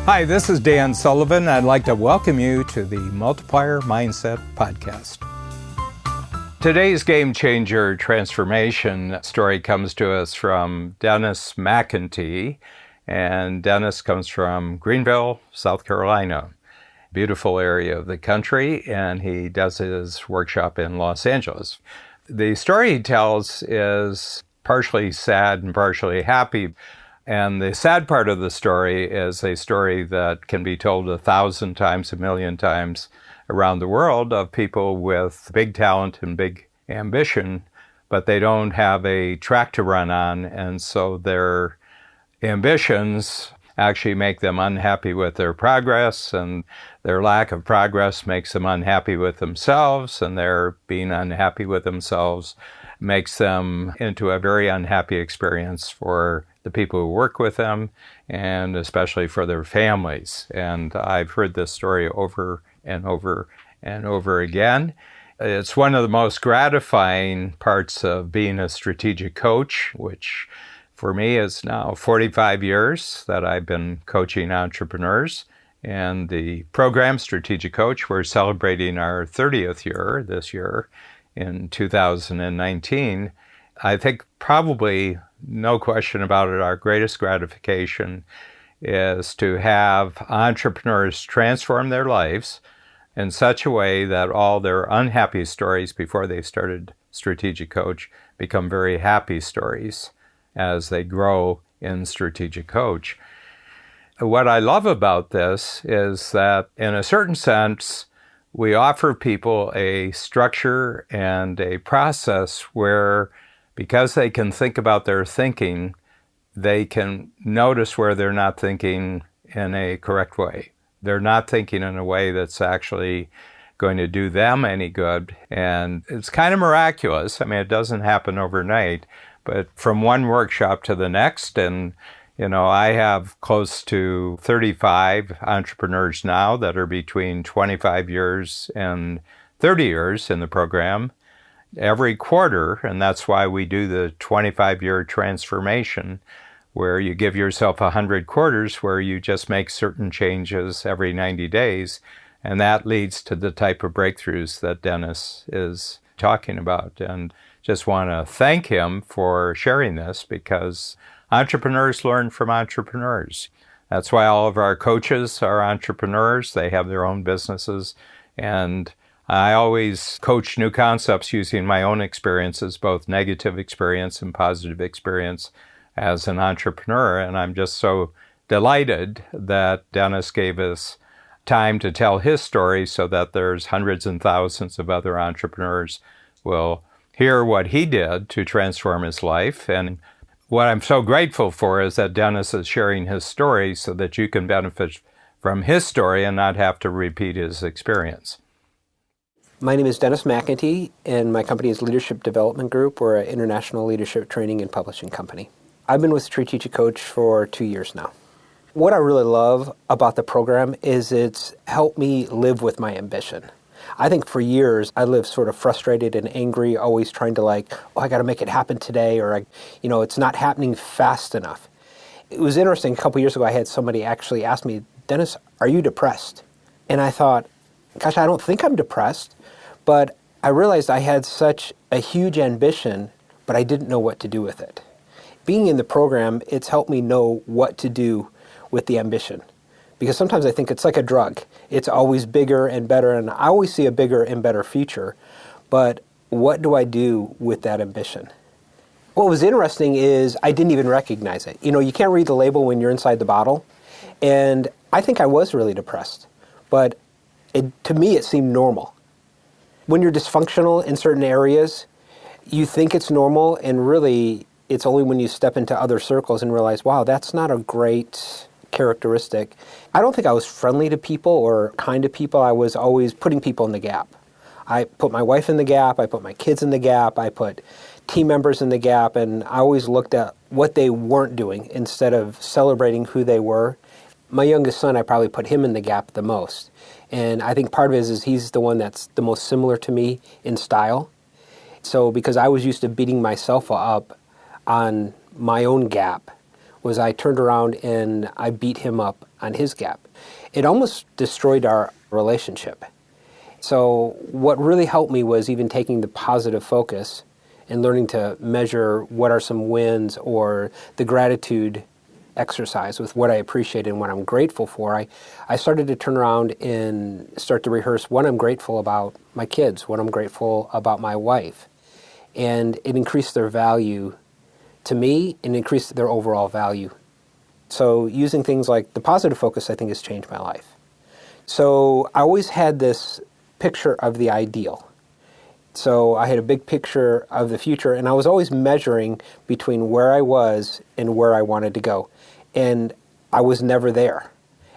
Hi, this is Dan Sullivan. I'd like to welcome you to the Multiplier Mindset Podcast. Today's game changer transformation story comes to us from Dennis McIntee, and Dennis comes from Greenville, South Carolina, beautiful area of the country, and he does his workshop in Los Angeles. The story he tells is partially sad and partially happy. And the sad part of the story is a story that can be told 1,000 times, 1,000,000 times around the world of people with big talent and big ambition, but they don't have a track to run on. And so their ambitions actually make them unhappy with their progress, and their lack of progress makes them unhappy with themselves, and their being unhappy with themselves makes them into a very unhappy experience for the people who work with them, and especially for their families. And I've heard this story over and over and over again. It's one of the most gratifying parts of being a strategic coach, which for me is now 45 years that I've been coaching entrepreneurs. And the program Strategic Coach, we're celebrating our 30th year this year in 2019. I think probably, no question about it, our greatest gratification is to have entrepreneurs transform their lives in such a way that all their unhappy stories before they started Strategic Coach become very happy stories as they grow in Strategic Coach. What I love about this is that, in a certain sense, we offer people a structure and a process where, because they can think about their thinking, they can notice where they're not thinking in a correct way. They're not thinking in a way that's actually going to do them any good. And it's kind of miraculous. I mean, it doesn't happen overnight, but from one workshop to the next, and I have close to 35 entrepreneurs now that are between 25 years and 30 years in the program. Every quarter, and that's why we do the 25-year transformation, where you give yourself 100 quarters where you just make certain changes every 90 days, and that leads to the type of breakthroughs that Dennis is talking about. And just want to thank him for sharing this, because entrepreneurs learn from entrepreneurs. That's why all of our coaches are entrepreneurs. They have their own businesses, and I always coach new concepts using my own experiences, both negative experience and positive experience as an entrepreneur. And I'm just so delighted that Dennis gave us time to tell his story so that there's hundreds and thousands of other entrepreneurs will hear what he did to transform his life. And what I'm so grateful for is that Dennis is sharing his story so that you can benefit from his story and not have to repeat his experience. My name is Dennis McIntee, and my company is Leadership Development Group. We're an international leadership training and publishing company. I've been with Strategic Coach for 2 years now. What I really love about the program is it's helped me live with my ambition. I think for years I lived sort of frustrated and angry, always trying to I got to make it happen today, or it's not happening fast enough. It was interesting, a couple years ago I had somebody actually ask me, "Dennis, are you depressed?" And I thought, gosh, I don't think I'm depressed. But I realized I had such a huge ambition, but I didn't know what to do with it. Being in the program, it's helped me know what to do with the ambition. Because sometimes I think it's like a drug. It's always bigger and better, and I always see a bigger and better future. But what do I do with that ambition? What was interesting is I didn't even recognize it. You can't read the label when you're inside the bottle. And I think I was really depressed. But to me, it seemed normal. When you're dysfunctional in certain areas, you think it's normal, and really it's only when you step into other circles and realize, wow, that's not a great characteristic. I don't think I was friendly to people or kind to people. I was always putting people in the gap. I put my wife in the gap, I put my kids in the gap, I put team members in the gap, and I always looked at what they weren't doing instead of celebrating who they were. My youngest son, I probably put him in the gap the most. And I think part of it is he's the one that's the most similar to me in style. So because I was used to beating myself up on my own gap, was I turned around and I beat him up on his gap. It almost destroyed our relationship. So what really helped me was even taking the positive focus and learning to measure what are some wins, or the gratitude exercise with what I appreciate and what I'm grateful for. I started to turn around and start to rehearse what I'm grateful about my kids, what I'm grateful about my wife. And it increased their value to me and increased their overall value. So using things like the positive focus, I think, has changed my life. So I always had this picture of the ideal. So I had a big picture of the future, and I was always measuring between where I was and where I wanted to go. And I was never there.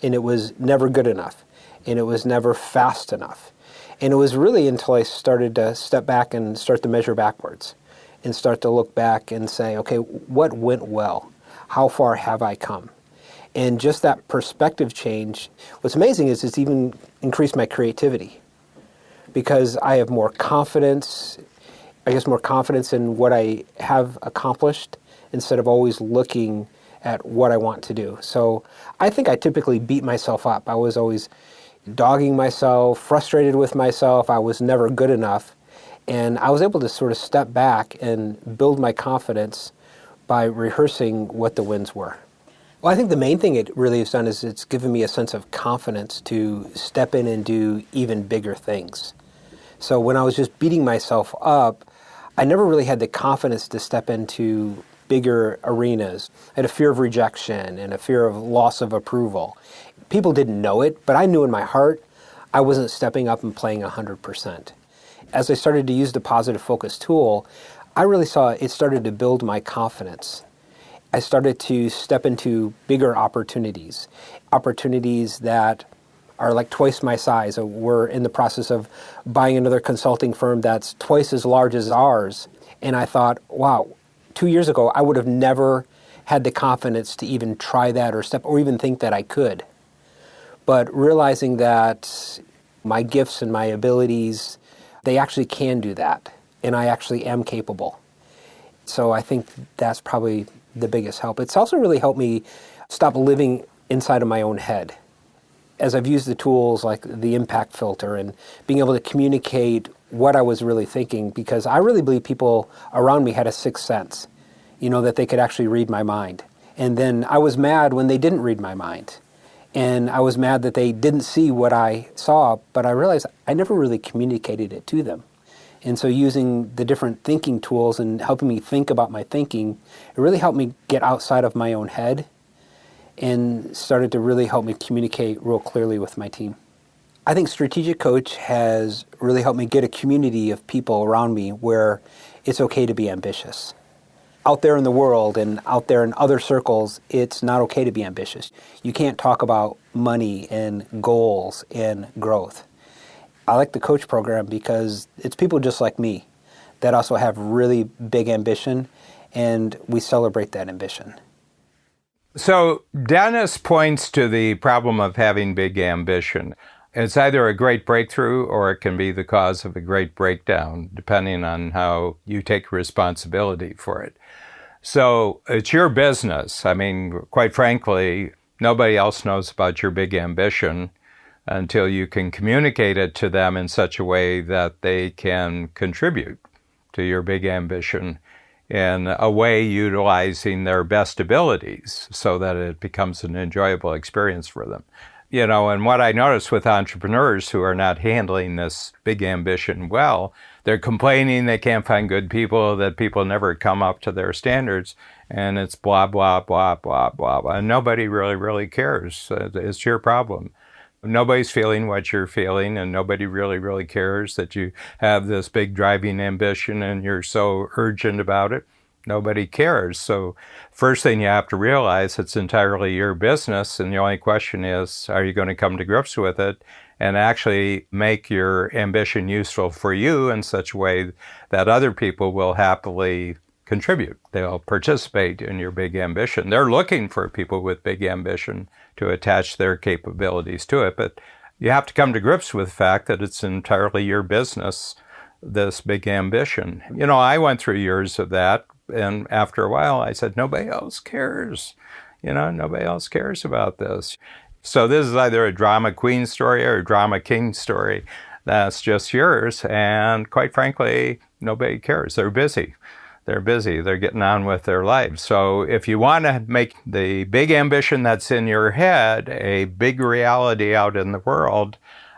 And it was never good enough. And it was never fast enough. And it was really until I started to step back and start to measure backwards and start to look back and say, okay, what went well? How far have I come? And just that perspective change, what's amazing is it's even increased my creativity, because I have more confidence, more confidence in what I have accomplished instead of always looking at what I want to do. So I think I typically beat myself up. I was always dogging myself, frustrated with myself. I was never good enough. And I was able to sort of step back and build my confidence by rehearsing what the wins were. Well, I think the main thing it really has done is it's given me a sense of confidence to step in and do even bigger things. So when I was just beating myself up, I never really had the confidence to step into bigger arenas. I had a fear of rejection and a fear of loss of approval. People didn't know it, but I knew in my heart I wasn't stepping up and playing 100%. As I started to use the positive focus tool, I really saw it started to build my confidence. I started to step into bigger opportunities that are like twice my size. We're in the process of buying another consulting firm that's twice as large as ours. And I thought, wow, 2 years ago, I would have never had the confidence to even try that or even think that I could. But realizing that my gifts and my abilities, they actually can do that. And I actually am capable. So I think that's probably the biggest help. It's also really helped me stop living inside of my own head. As I've used the tools like the impact filter and being able to communicate what I was really thinking, because I really believe people around me had a sixth sense, that they could actually read my mind. And then I was mad when they didn't read my mind. And I was mad that they didn't see what I saw, but I realized I never really communicated it to them. And so using the different thinking tools and helping me think about my thinking, it really helped me get outside of my own head and started to really help me communicate real clearly with my team. I think Strategic Coach has really helped me get a community of people around me where it's okay to be ambitious. Out there in the world and out there in other circles, it's not okay to be ambitious. You can't talk about money and goals and growth. I like the coach program because it's people just like me that also have really big ambition, and we celebrate that ambition. So Dennis points to the problem of having big ambition. It's either a great breakthrough or it can be the cause of a great breakdown, depending on how you take responsibility for it. So it's your business. Quite frankly, nobody else knows about your big ambition until you can communicate it to them in such a way that they can contribute to your big ambition in a way utilizing their best abilities so that it becomes an enjoyable experience for them. And what I notice with entrepreneurs who are not handling this big ambition well, they're complaining they can't find good people, that people never come up to their standards, and it's blah, blah, blah, blah, blah, blah. And nobody really cares. It's your problem. Nobody's feeling what you're feeling, and nobody really cares that you have this big driving ambition and you're so urgent about it. Nobody cares. So first thing you have to realize, it's entirely your business, and the only question is, are you going to come to grips with it and actually make your ambition useful for you in such a way that other people will happily contribute. They'll participate in your big ambition. They're looking for people with big ambition to attach their capabilities to it, but you have to come to grips with the fact that it's entirely your business, this big ambition. I went through years of that, And after a while, I said, nobody else cares. Nobody else cares about this. So this is either a drama queen story or a drama king story. That's just yours. And quite frankly, nobody cares. They're busy. They're busy. They're getting on with their lives. So if you want to make the big ambition that's in your head a big reality out in the world,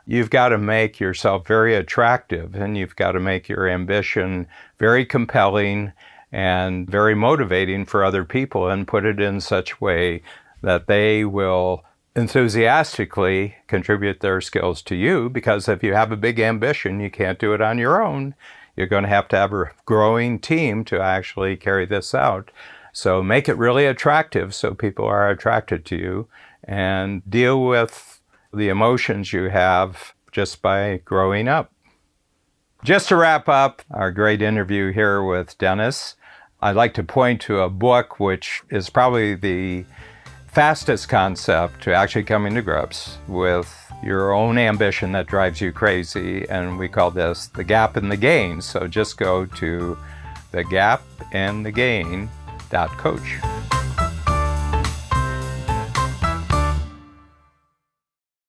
you've got to make yourself very attractive, and you've got to make your ambition very compelling and very motivating for other people, and put it in such a way that they will enthusiastically contribute their skills to you. Because if you have a big ambition, you can't do it on your own. You're going to have a growing team to actually carry this out. So make it really attractive so people are attracted to you, and deal with the emotions you have just by growing up. Just to wrap up our great interview here with Dennis, I'd like to point to a book which is probably the fastest concept to actually coming to grips with your own ambition that drives you crazy, and we call this The Gap and the Gain. So just go to thegapandthegain.coach.